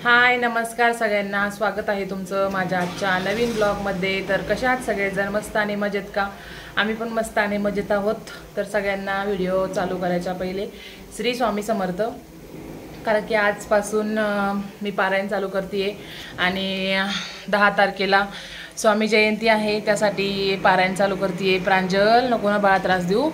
हाय नमस्कार सगळ्यांना, स्वागत आहे तुमचं माझ्या आजच्या नवीन ब्लॉगमध्ये। तर कशा आहात सगळेजण? मस्त आणि मजेत का? आम्ही पण मस्त आणि मजेत आहोत। तर सगळ्यांना व्हिडिओ चालू करायच्या पहिले श्री स्वामी समर्थ, कारण की आजपासून मी पारायण चालू करते आणि 10 तारखेला स्वामी जयंती आहे, त्यासाठी पारायण चालू करते। प्रांजल नको ना बाळा त्रास देऊ।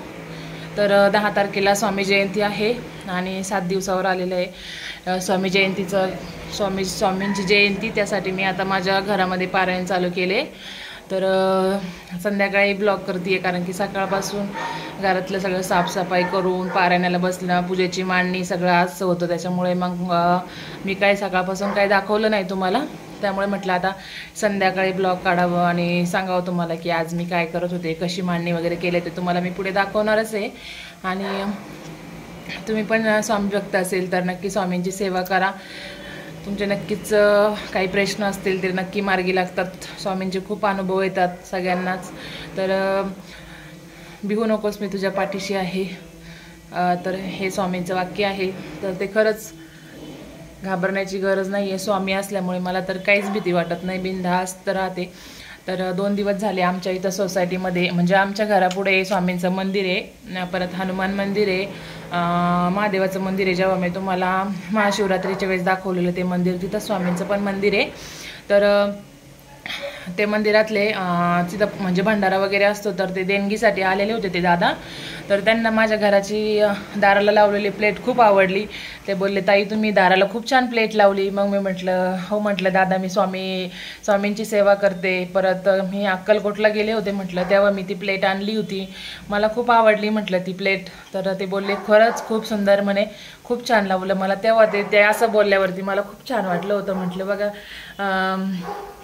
तर 10 तारखेला स्वामी जयंती आहे आणि 7 दिवसावर आलेलं आहे स्वामी जयंतीचं। स्वामींची जयंती, त्यासाठी मी आता माझ्या घरामध्ये पारायण चालू केले। तर संध्याकाळी ब्लॉग करते, कारण की सकाळपासून घरातलं सगळं साफसफाई करून पारायणाला बसणं, पूजेची मांडणी सगळं आज होतं, त्याच्यामुळे मग मी काय सकाळपासून काही दाखवलं नाही तुम्हाला। त्यामुळे म्हटलं आता संध्याकाळी ब्लॉग काढावं आणि सांगावं तुम्हाला की आज मी काय करत होते, कशी मांडणी वगैरे केले ते तुम्हाला मी पुढे दाखवणारच आहे। आणि तुम्ही पण स्वामी भक्त असेल तर नक्की स्वामींची सेवा करा। तुमचे नक्कीच काही प्रश्न असतील ते नक्की मार्गी लागतात। स्वामींचे खूप अनुभव येतात सगळ्यांनाच। तर भिवू नकोस, मी तुझ्या पाठीशी आहे। तर हे स्वामींचं वाक्य आहे, तर ते खरंच घाबरण्याची गरज नाही आहे। स्वामी असल्यामुळे मला तर काहीच भीती वाटत नाही, बिनधास्त राहते। तर 2 दिवस झाले आमच्या इथं सोसायटीमध्ये, म्हणजे आमच्या घरापुढे स्वामींचं मंदिर आहे, परत हनुमान मंदिर आहे, महादेवाचं मंदिर आहे। जेव्हा मी तुम्हाला महाशिवरात्रीच्या वेळेस दाखवलेलं ते मंदिर, तिथं स्वामींचं पण मंदिर आहे। तर ते मंदिरातले तिथं म्हणजे भंडारा वगैरे असतो, तर ते देणगीसाठी आलेले होते ते दादा। तर त्यांना माझ्या घराची दाराला लावलेली प्लेट खूप आवडली। ते बोलले ताई तुम्ही दाराला खूप छान प्लेट लावली। मग मी म्हटलं हो, म्हटलं दादा मी स्वामींची सेवा करते। परत मी अक्कलकोटला गेले होते म्हटलं, तेव्हा मी ती प्लेट आणली होती, मला खूप आवडली म्हटलं ती प्लेट। तर ते बोलले खरंच खूप सुंदर म्हणे, खूप छान लावलं मला। तेव्हा ते असं बोलल्यावरती मला खूप छान वाटलं होतं। म्हटलं बघा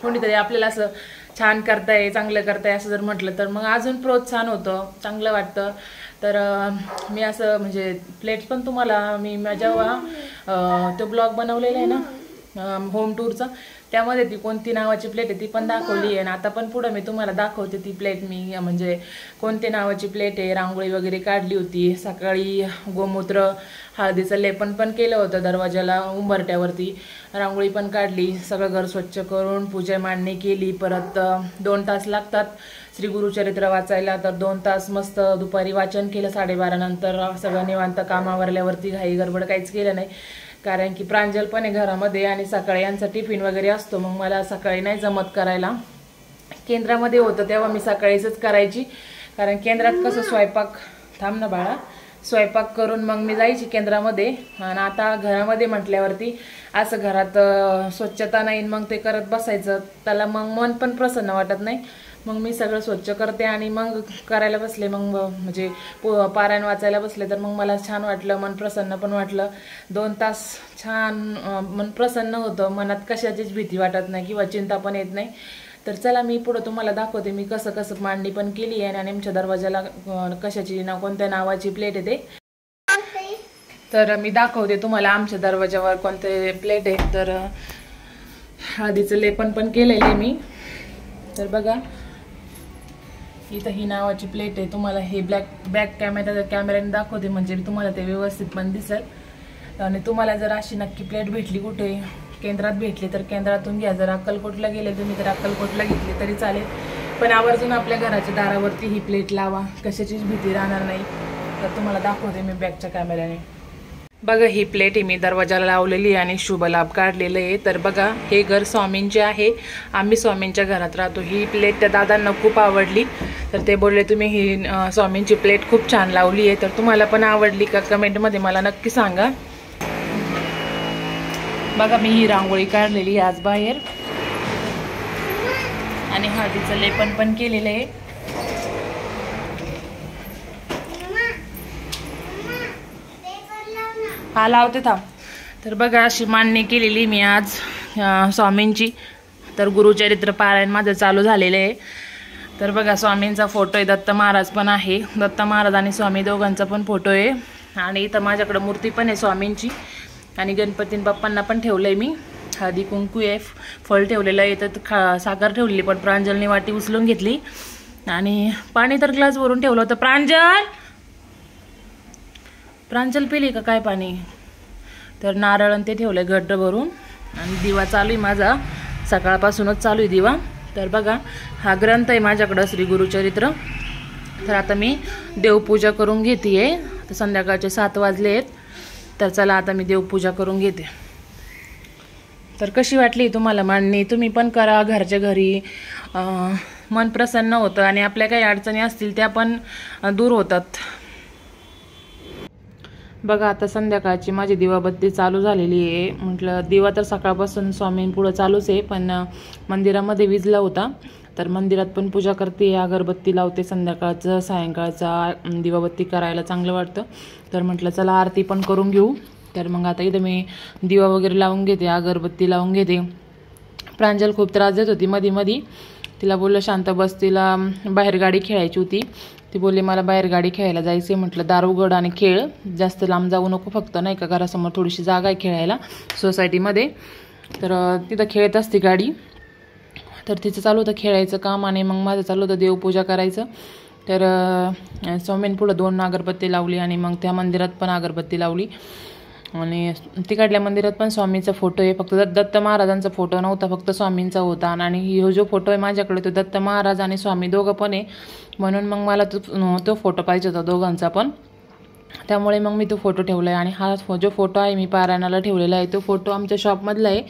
कोणीतरी आपल्याला असं छान करताय, चांगलं करताय असं जर म्हटलं तर मग अजून प्रोत्साहन होतं, चांगलं वाटतं। तर मी असं म्हणजे प्लेट्स पण तुम्हाला मी जेव्हा तो ब्लॉग बनवलेला आहे ना होम टूरचा, त्यामध्ये ती कोणती नावाची प्लेट आहे ती पण दाखवली आहे। आणि आता पण पुढं मी तुम्हाला दाखवते ती प्लेट, मी म्हणजे कोणती नावाची प्लेट आहे। रांगोळी वगैरे काढली होती, सकाळी गोमूत्र हळदीचं लेपन पण केलं होतं, दरवाजाला उंबरट्यावरती रांगोळी पण काढली, सगळं घर स्वच्छ करून पूजा मांडणी केली। परत 2 तास लागतात श्री गुरुचरित्र वाचायला, तर 2 तास मस्त दुपारी वाचन केलं 12:30 नंतर। सगळं निवांत कामावरल्यावरती घाई गडबड काहीच केलं नाही, कारण की प्रांजल पण आहे घरामध्ये आणि सकाळी यांचा टिफिन वगैरे असतो, मग मला सकाळी नाही जमत करायला। केंद्रामध्ये होतं तेव्हा मी सकाळीच करायची, कारण केंद्रात कसं स्वयंपाक थांब ना बाळा, स्वयंपाक करून मग मी जायची केंद्रामध्ये। आणि आता घरामध्ये म्हटल्यावरती असं घरात स्वच्छता नाही, मग ते करत बसायचं त्याला मग मन पण प्रसन्न वाटत नाही। मग मी सगळं स्वच्छ करते आणि मग करायला बसले, मग म्हणजे पारायण वाचायला बसले, तर मग मला छान वाटलं, मन प्रसन्न पण वाटलं। 2 तास छान मन प्रसन्न होतं, मनात कशाचीच भीती वाटत नाही किंवा चिंता पण येत नाही। तर चला मी पुढं तुम्हाला दाखवते मी कसं कसं मांडणी पण केली आहे आणि आमच्या दरवाजाला कशाची कोणत्या नावाची प्लेट आहे ते तर मी दाखवते तुम्हाला आमच्या दरवाजावर कोणते प्लेट आहे। तर हळदीचं लेपन पण केलेलं आहे मी। तर बघा इथं ही नावाची प्लेट आहे, तुम्हाला हे बॅक कॅमेऱ्याने दाखवते म्हणजे तुम्हाला ते व्यवस्थित पण दिसेल। आणि तुम्हाला जर अशी नक्की प्लेट भेटली कुठे केंद्रात भेटली तर केंद्रातून घ्या, जर अक्कलकोटला गेले तुम्ही तर अक्कलकोटला घेतली तरी चालेल, पण आवर्जून आपल्या घराच्या दारावरती ही प्लेट लावा, कशाचीच भीती राहणार नाही। तर तुम्हाला दाखवते मी बॅकच्या कॅमेऱ्याने। बघा ही प्लेट आहे मी दरवाजाला लावलेली आणि शुभ लाभ काढलेलं आहे। तर बघा हे घर स्वामींचे आहे, आम्ही स्वामींच्या घरात राहतो। ही प्लेट त्या दादांना खूप आवडली, तर ते बोलले तुम्ही ही स्वामींची प्लेट खूप छान लावली आहे, तर तुम्हाला पण आवडली का कमेंटमध्ये मला नक्की सांगा। बघा मी ही रांगोळी काढलेली आज बाहेर आणि हळदीचं लेपन पण केलेलं आहे। हा लावते थांब। तर बघा अशी मांडणी केलेली मी आज स्वामींची। तर गुरुचरित्र पारायण माझं चालू झालेलं आहे। तर बघा स्वामींचा फोटो आहे, दत्त महाराज पण आहे, दत्त महाराज आणि स्वामी दोघांचा पण फोटो आहे। आणि इथं माझ्याकडे मूर्ती पण आहे स्वामींची आणि गणपती बाप्पांना पण ठेवलंय मी। हळदी कुंकू आहे, फळ ठेवलेलं आहे, तर साखर ठेवलेली पण प्रांजलने वाटी उचलून घेतली आणि पाणी तर ग्लास भरून ठेवलं होतं। प्रांजल पिली का काय पाणी? तर नारळ ते ठेवलंय घट्ट भरून आणि दिवा चालू आहे माझा, सकाळपासूनच चालू आहे दिवा. तर बघा, हा ग्रंथ आहे माझ्याकडं, श्री गुरुचरित्र. तर आता मी देवपूजा करून घेते आहे. तर संध्याकाळचे 7 वाजले आहेत. तर चला आता मी देवपूजा करून घेते. तर कशी वाटली तुम्हाला मांडणी? तुम्ही पण करा घरच्या घरी. मन प्रसन्न होतं आणि आपल्या काही अडचणी असतील त्या पण दूर होतात. बघा, आता संध्याकाळची माझी दिवाबत्ती चालू झालेली आहे. म्हटलं दिवा तर सकाळपासून स्वामींपुढं चालूच आहे, पण मंदिरामध्ये विजला होता. तर मंदिरात पण पूजा करते, अगरबत्ती लावते. संध्याकाळचं सायंकाळचा दिवाबत्ती करायला चांगलं वाटतं. तर म्हटलं चला आरती पण करून घेऊ. तर मग आता इथं मी दिवा वगैरे लावून घेते, अगरबत्ती लावून घेते. प्रांजल खूप त्रास देत होती मधी. तिला बोललं शांत बस, तिला बाहेर गाडी खेळायची होती. ती बोलली मला बाहेर गाडी खेळायला जायचं. म्हटलं दार उघड आणि खेळ, जास्त लांब जाऊ नको, फक्त नाही का घरासमोर थोडीशी जागा आहे खेळायला सोसायटीमध्ये. तर तिथं खेळत असते गाडी. तर तिचं चालू होतं खेळायचं काम आणि मग माझं चालू होतं देवपूजा करायचं. तर स्वामींपुढं 2 अगरबत्ती लावली आणि मग त्या मंदिरात पण अगरबत्ती लावली. आणि तिकडल्या मंदिरात पण स्वामींचा फोटो आहे, फक्त दत्त महाराजांचा फोटो नव्हता, फक्त स्वामींचा होता. आणि हा जो फोटो आहे माझ्याकडे तो दत्त महाराज आणि स्वामी दोघं पण आहे, म्हणून मग मला तो फोटो पाहिजे होता दोघांचा पण. त्यामुळे मग मी तो फोटो ठेवला आहे. आणि हा जो फोटो आहे मी पारायणाला ठेवलेला आहे, तो फोटो आमच्या शॉपमधला आहे.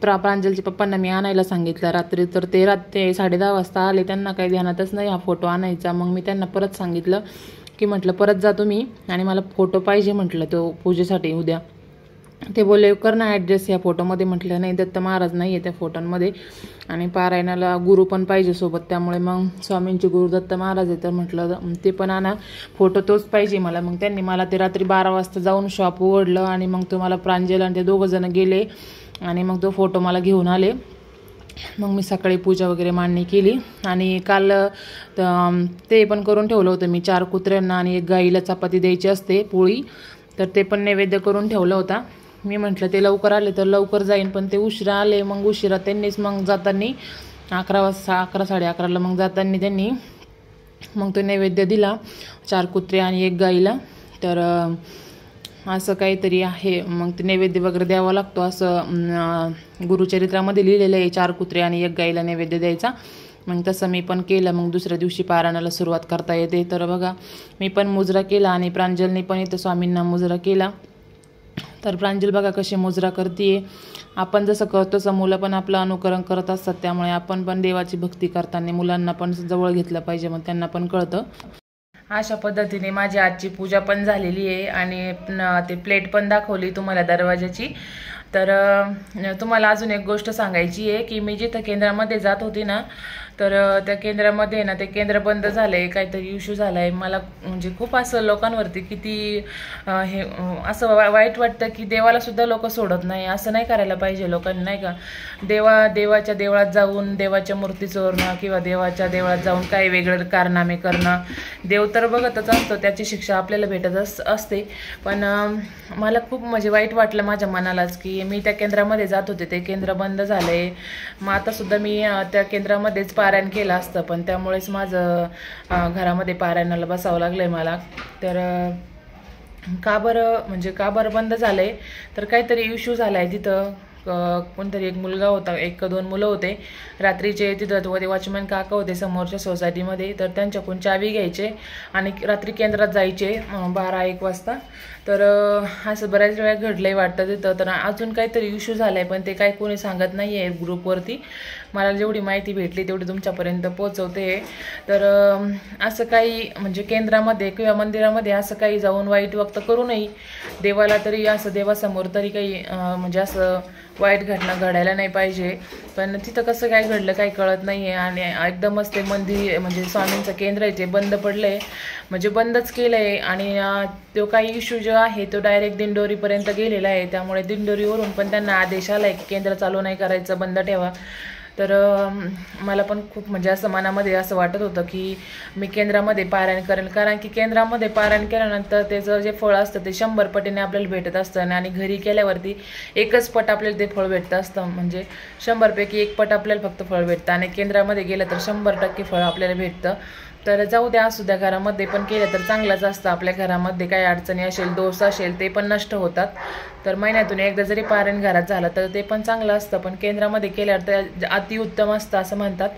प्रांजलच्या पप्पांना मी आणायला सांगितलं रात्री. तर ते 10:30 वाजता आले, त्यांना काही ध्यानातच नाही हा फोटो आणायचा. मग मी त्यांना परत सांगितलं की म्हटलं परत जा तुम्ही आणि मला फोटो पाहिजे म्हटलं तो पूजेसाठी उद्या. ते बोलले कर ना ॲड्रेस या फोटोमध्ये. म्हटलं नाही, दत्त महाराज नाही आहे त्या फोटोंमध्ये आणि पारायणाला गुरु पण पाहिजे सोबत. त्यामुळे मग स्वामींचे गुरु दत्त महाराज आहे, तर म्हटलं ते पण आणा, फोटो तोच पाहिजे मला. मग त्यांनी मला ते रात्री 12 वाजता जाऊन शॉप उघडलं आणि मग तो मला प्रांजल आणि ते 2 जण गेले आणि मग तो फोटो मला घेऊन आले. मग मी सकाळी पूजा वगैरे मांडणी केली. आणि काल ते पण करून ठेवलं होतं मी, 4 कुत्र्यांना आणि 1 गाईला चपाती द्यायची असते पोळी, तर ते पण नैवेद्य करून ठेवलं होता. मी म्हटलं ते लवकर आले तर लवकर जाईन, पण ते उशिरा आले. मग उशिरा त्यांनीच मग जाताना 11 वाजता 11-11:30ला मग जाताना त्यांनी मग तो नैवेद्य दिला, 4 कुत्रे आणि 1 गाईला. तर असं काहीतरी आहे, मग ते नैवेद्य वगैरे द्यावा लागतो असं गुरुचरित्रामध्ये लिहिलेलं आहे, 4 कुत्रे आणि 1 गाईला नैवेद्य द्यायचा. मग तसं मी पण केलं. मग दुसऱ्या दिवशी पारायणाला सुरुवात करता येते. तर बघा, मी पण मुजरा केला आणि प्रांजलने पण इथं स्वामींना मुजरा केला. तर प्रांजल बघा कशी मुजरा करते. आपण जसं करतो तसं मुलं पण आपलं अनुकरण करत असतात. त्यामुळे आपण पण देवाची भक्ती करताना मुलांना पण जवळ घेतलं पाहिजे, मग त्यांना पण कळतं. अशा पद्धतीने माझी आजची पूजा पण झालेली आहे आणि ते प्लेट पण दाखवली तुम्हाला दरवाजाची. तर तुम्हाला अजून एक गोष्ट सांगायची आहे की मी जिथं केंद्रामध्ये जात होती ना, तर त्या केंद्रामध्ये ना ते केंद्र बंद झालं आहे, काहीतरी इश्यू झाला आहे. मला म्हणजे खूप असं लोकांवरती किती हे असं वाईट वाटतं की देवाला सुद्धा लोक सोडत नाही. असं नाही करायला पाहिजे लोकांनी, नाही का. देवाच्या देवळात जाऊन देवाच्या मूर्ती चोरणं किंवा देवाच्या देवळात जाऊन काही वेगळं कारनामे करणं, देव तर बघतच असतो, त्याची शिक्षा आपल्याला भेटत असते. पण मला खूप म्हणजे वाईट वाटलं माझ्या मनालाच की मी त्या केंद्रामध्ये जात होते, ते केंद्र बंद झालं आहे. मग आतासुद्धा मी त्या केंद्रामध्येच पारायण केलं असतं, पण त्यामुळेच माझं घरामध्ये पारायणाला बसावं लागलं आहे मला. तर का बरं बंद झालं आहे, तर काहीतरी इश्यू झाला आहे तिथं. कोणतरी एक मुलगा होता, 1-2 मुलं होते रात्रीचे तिथं, वॉचमॅन काका होते समोरच्या सोसायटीमध्ये. तर त्यांच्याकडून चावी घ्यायचे आणि रात्री केंद्रात जायचे 12-1 वाजता. तर असं बऱ्याच वेळा घडलंय वाटतं तिथं. तर अजून काहीतरी इश्यू झाला आहे, पण ते काही कोणी सांगत नाही आहे ग्रुपवरती. मला जेवढी माहिती भेटली तेवढी तुमच्यापर्यंत पोहोचवते. तर असं काही म्हणजे केंद्रामध्ये किंवा मंदिरामध्ये असं काही जाऊन वाईट वक्त करू नये. देवाला तरी असं देवासमोर तरी काही म्हणजे असं वाईट घटना घडायला नाही पाहिजे. पण तिथं कसं काय घडलं काही कळत नाही आहे. आणि एकदमच ते मंदिर म्हणजे स्वामींचं केंद्र आहे ते बंद पडलं आहे, म्हणजे बंदच केलं आहे. आणि तो काही इश्यू जो आहे तो डायरेक्ट दिंडोरीपर्यंत गेलेला आहे. त्यामुळे दिंडोरीवरून पण त्यांना आदेश आला आहे की केंद्र चालू नाही करायचं, बंद ठेवा. तर मला पण खूप म्हणजे असं मनामध्ये असं वाटत होतं की मी केंद्रामध्ये पारायण करेल, कारण की केंद्रामध्ये पारायण केल्यानंतर त्याचं जे फळ असतं ते 100 पटीने आपल्याला भेटत असतं. आणि घरी केल्यावरती 1च पट आपल्याला ते फळ भेटतं असतं, म्हणजे 100 पैकी 1 पट आपल्याला फक्त फळ भेटतं. आणि केंद्रामध्ये गेलं तर 100% फळ आपल्याला भेटतं. तर जाऊ द्या, असू द्या, घरामध्ये पण केलं तर चांगलंच असतं. आपल्या घरामध्ये काही अडचणी असेल, दोष असेल, ते पण नष्ट होतात. तर महिन्यातून एकदा जरी पारायण घरात झालं तर ते पण चांगलं असतं, पण केंद्रामध्ये केल्यावर ते अतिउत्तम असतं असं म्हणतात.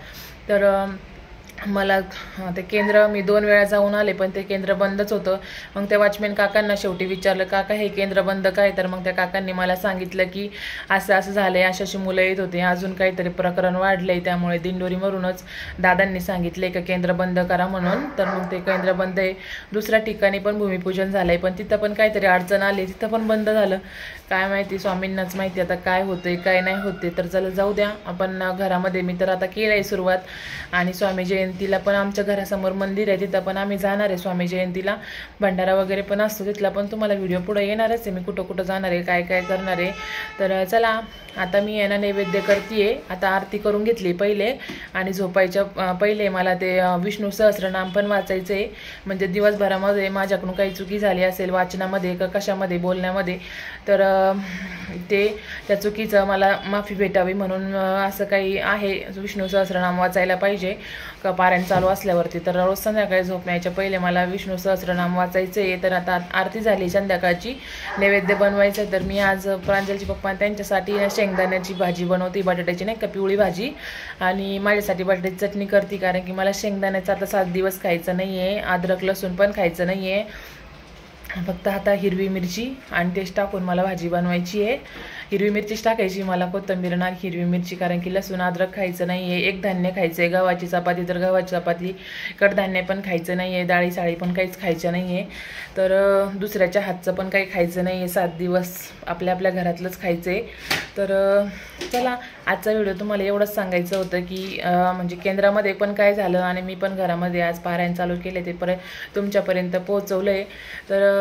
तर मला ते केंद्र मी 2 वेळा जाऊन आले, पण ते केंद्र बंदच होतं. मग त्या वॉचमॅन काकांना शेवटी विचारलं, काका हे केंद्र बंद काय? तर मग त्या काकांनी मला सांगितलं की असं असं झालंय, अशी मुलं येत होते, अजून काहीतरी प्रकरण वाढलंय, त्यामुळे दिंडोरीवरूनच दादांनी सांगितले की केंद्र बंद करा म्हणून. तर मग ते केंद्र बंद आहे. दुसऱ्या ठिकाणी पण भूमिपूजन झालंय, पण तिथं पण काहीतरी अडचण आली, तिथं पण बंद झालं. काय माहिती, स्वामींनाच माहिती आता काय होतंय काय नाही होते. तर चला जाऊ द्या. आपण घरामध्ये मी तर आता केलंय सुरुवात, आणि स्वामी जयंतीला पण आमच्या घरासमोर मंदिर आहे, तिथं पण आम्ही जाणार आहे. स्वामी जयंतीला भंडारा वगैरे पण असतो, तिथला पण तुम्हाला व्हिडिओ पुढे येणारच आहे, मी कुठं कुठं जाणार आहे, काय काय करणार आहे. तर चला, आता मी यांना नैवेद्य करते. आता आरती करून घेतली पहिले, आणि झोपायच्या पहिले मला ते विष्णू सहस्रनाम पण वाचायचं आहे. म्हणजे दिवसभरामध्ये माझ्याकडून काही चुकी झाली असेल वाचनामध्ये का कशामध्ये बोलण्यामध्ये, तर त्या चुकीचं मला माफी भेटावी म्हणून असं काही आहे. विष्णू सहस्रनाम वाचायला पाहिजे का पारायण चालू असल्यावरती. तर रोज संध्याकाळी झोपण्याच्या पहिले मला विष्णू सहस्रनाम वाचायचं आहे. तर आता आरती झाली संध्याकाळची, नैवेद्य बनवायचं. तर मी आज प्रांजलची पप्पा त्यांच्यासाठी शेंगदाण्याची भाजी बनवते, बटाट्याची नाही का पिवळी भाजी, आणि माझ्यासाठी बटाट्याची चटणी करते, कारण की मला शेंगदाण्याचं आता 7 दिवस खायचं नाही आहे, अद्रक लसूण पण खायचं नाही आहे. फक्त आता हिरवी मिरची आणि टेस्ट टाकून मला भाजी बनवायची आहे. हिरवी मिरचीच टाकायची मला, कोथिंबीर आणि हिरवी मिरची, कारण की लसूण अद्रक खायचं नाही आहे. एक धान्य खायचं आहे, गव्हाची चपाती तर गव्हाची चपाती, कडधान्य पण खायचं नाही आहे, डाळी साळी पण काहीच खायचं नाही आहे. तर दुसऱ्याच्या हातचं पण काही खायचं नाही आहे. 7 दिवस आपल्या आपल्या घरातलंच खायचं आहे. तर चला, आजचा व्हिडिओ तुम्हाला एवढंच सांगायचं होतं की म्हणजे केंद्रामध्ये पण काय झालं, आणि मी पण घरामध्ये आज पारायण चालू केले, ते तुमच्यापर्यंत पोहोचवलं आहे. तर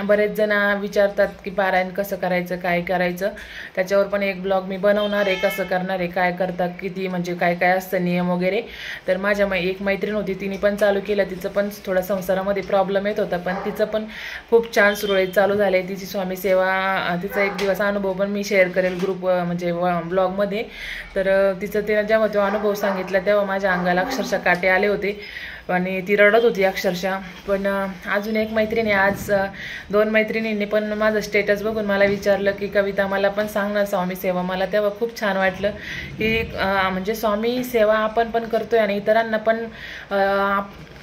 बरेच जण विचारतात की पारायण कसं करायचं, काय करायचं, त्याच्यावर पण एक ब्लॉग मी बनवणार आहे, कसं करणार आहे, काय करतात, किती म्हणजे काय काय असतं नियम वगैरे. तर माझ्या एक मैत्रीण होती, तिने पण चालू केलं, तिचं पण थोडा संसारामध्ये प्रॉब्लेम येत होता, पण तिचं पण खूप छान सुरळीत चालू झाले. तिची स्वामी सेवा, तिचा एक दिवस अनुभव पण मी शेअर करेल ग्रुप म्हणजे ब्लॉगमध्ये. तर तिचं ते जेव्हा तो अनुभव सांगितला तेव्हा माझ्या अंगाला अक्षरशः काटे आले होते, आणि ती रडत होती अक्षरशः. पण अजून एक मैत्रिणी, आज 2 मैत्रिणींनी पण माझं स्टेटस बघून मला विचारलं की कविता मला पण सांग ना स्वामी सेवा. मला तेव्हा खूप छान वाटलं की म्हणजे स्वामी सेवा आपण पण करतोय, आणि इतरांना पण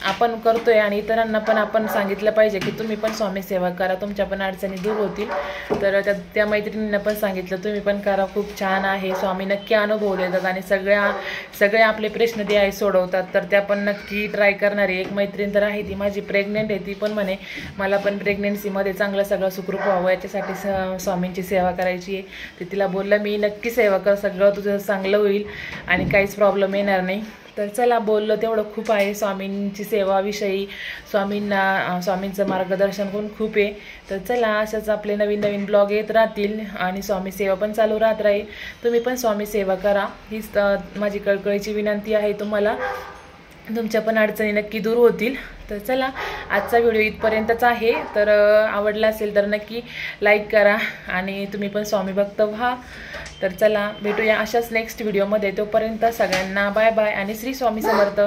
आपण करतोय, आणि इतरांना पण आपण सांगितलं पाहिजे की तुम्ही पण स्वामी सेवा करा, तुमच्या पण अडचणी दूर होतील. तर त्या मैत्रिणींना पण सांगितलं तुम्ही पण करा, खूप छान आहे. स्वामी नक्की अनुभव देतात, आणि सगळे आपले प्रश्न ते आहे सोडवतात. तर त्या पण नक्की ट्राय करणारी एक मैत्रीण तर आहे, ती माझी प्रेग्नेंट आहे. ती पण म्हणे मला पण प्रेग्नेन्सीमध्ये चांगलं सगळं सुखरूप व्हावं, याच्यासाठी स्वामींची सेवा करायची आहे. तर तिला बोललं मी नक्की सेवा कर, सगळं तुझं चांगलं होईल आणि काहीच प्रॉब्लेम येणार नाही. तर चला, बोललो तेवढं खूप आहे स्वामींची सेवाविषयी. स्वामींचं मार्गदर्शन पण खूप आहे. तर चला, अशाच आपले नवीन नवीन ब्लॉग येत राहतील, आणि स्वामी सेवा पण चालू राहत राहील. तुम्ही पण स्वामी सेवा करा, हीच माझी कळकळीची विनंती आहे तुम्हाला. तुमच्या पण अडचणी नक्की दूर होतील. तर चला, आजचा व्हिडिओ इथपर्यंतच आहे. तर आवडला असेल तर नक्की लाईक करा, आणि तुम्ही पण स्वामी भक्त व्हा. तर चला, भेटूया अशाच नेक्स्ट व्हिडिओमध्ये. तोपर्यंत सगळ्यांना बाय बाय, आणि श्री स्वामी समर्थ.